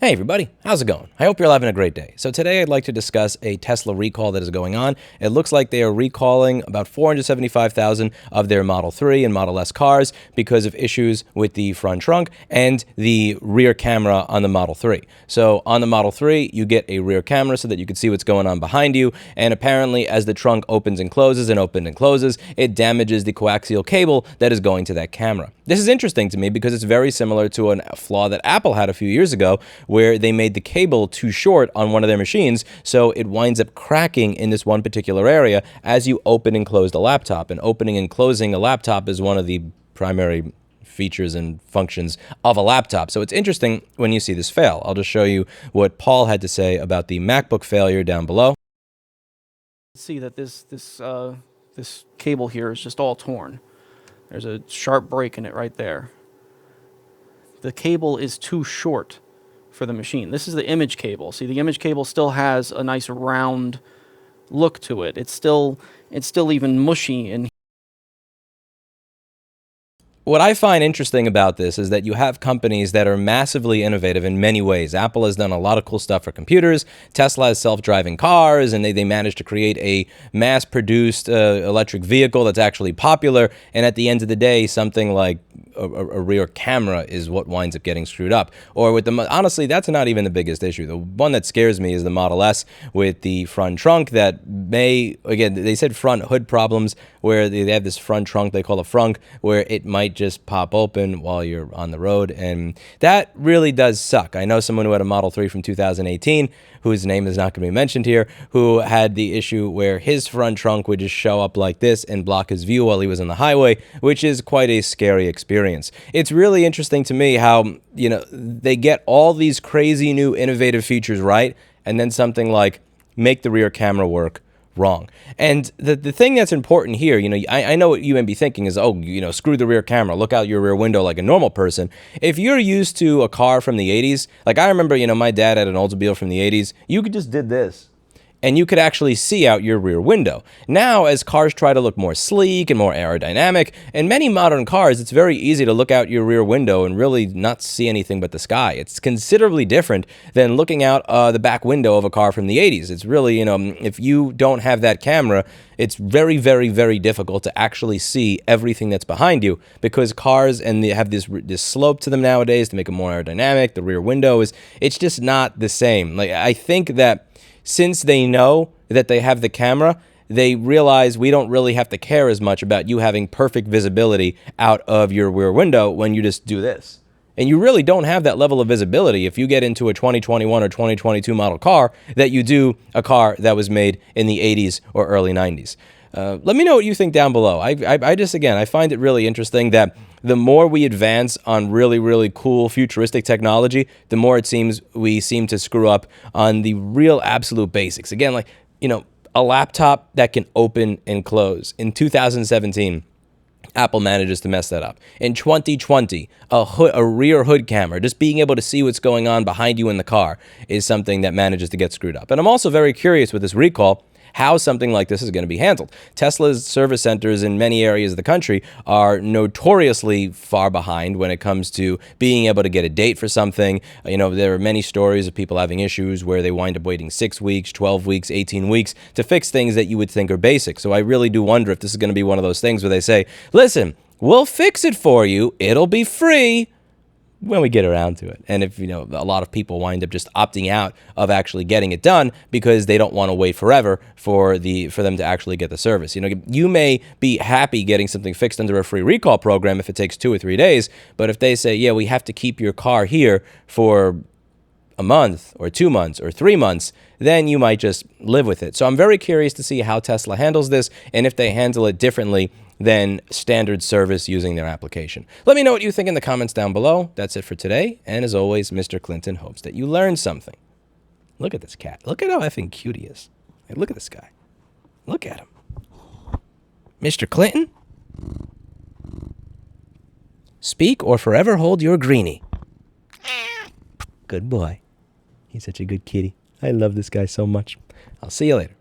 Hey everybody, how's it going? I hope you're all having a great day. So today I'd like to discuss a Tesla recall that is going on. It looks like they are recalling about 475,000 of their Model 3 and Model S cars because of issues with the front trunk and the rear camera on the Model 3. So on the Model 3, you get a rear camera so that you can see what's going on behind you, and apparently as the trunk opens and closes and opens and closes, it damages the coaxial cable that is going to that camera. This is interesting to me because it's very similar to a flaw that Apple had a few years ago where they made the cable too short on one of their machines, so it winds up cracking in this one particular area as you open and close the laptop. And opening and closing a laptop is one of the primary features and functions of a laptop. So it's interesting when you see this fail. I'll just show you what Paul had to say about the MacBook failure down below. See that this cable here is just all torn. There's a sharp break in it right there. The cable is too short for the machine. This is the image cable. See, the image cable still has a nice round look to it. It's still even mushy in. What I find interesting about this is that you have companies that are massively innovative in many ways. Apple has done a lot of cool stuff for computers. Tesla has self-driving cars, and they managed to create a mass-produced electric vehicle that's actually popular. And at the end of the day, something like a rear camera is what winds up getting screwed up. Or with the, honestly, that's not even the biggest issue. The one that scares me is the Model S with the front trunk that may, again, they said front hood problems where they have this front trunk they call a frunk where it might just pop open while you're on the road. And that really does suck. I know someone who had a Model 3 from 2018, whose name is not going to be mentioned here, who had the issue where his front trunk would just show up like this and block his view while he was on the highway, which is quite a scary experience. It's really interesting to me how, they get all these crazy new innovative features right, and then something like make the rear camera work wrong. And the thing that's important here, I know what you may be thinking is, screw the rear camera, look out your rear window like a normal person. If you're used to a car from the 80s, like I remember, my dad had an Oldsmobile from the 80s, you could just did this and you could actually see out your rear window. Now, as cars try to look more sleek and more aerodynamic, in many modern cars, it's very easy to look out your rear window and really not see anything but the sky. It's considerably different than looking out the back window of a car from the 80s. It's really, if you don't have that camera, it's very, very, very difficult to actually see everything that's behind you because cars, and they have this slope to them nowadays to make them more aerodynamic. The rear window it's just not the same. Like, I think that since they know that they have the camera, they realize we don't really have to care as much about you having perfect visibility out of your rear window when you just do this. And you really don't have that level of visibility if you get into a 2021 or 2022 model car that you do a car that was made in the 80s or early 90s. Let me know what you think down below. I find it really interesting that the more we advance on really, really cool futuristic technology, the more it seems we seem to screw up on the real absolute basics. Again, a laptop that can open and close. In 2017, Apple manages to mess that up. In 2020, a rear hood camera, just being able to see what's going on behind you in the car, is something that manages to get screwed up. And I'm also very curious with this recall how something like this is going to be handled. Tesla's service centers in many areas of the country are notoriously far behind when it comes to being able to get a date for something. There are many stories of people having issues where they wind up waiting 6 weeks, 12 weeks, 18 weeks to fix things that you would think are basic. So I really do wonder if this is going to be one of those things where they say, listen, we'll fix it for you. It'll be free when we get around to it. And if, a lot of people wind up just opting out of actually getting it done because they don't want to wait forever for them to actually get the service. You may be happy getting something fixed under a free recall program if it takes 2 or 3 days, but if they say, yeah, we have to keep your car here for a month or 2 months or 3 months, then you might just live with it. So I'm very curious to see how Tesla handles this and if they handle it differently than standard service using their application. Let me know what you think in the comments down below. That's it for today. And as always, Mr. Clinton hopes that you learned something. Look at this cat. Look at how effing cute he is. Hey, look at this guy. Look at him. Mr. Clinton? Speak or forever hold your greenie. Good boy. He's such a good kitty. I love this guy so much. I'll see you later.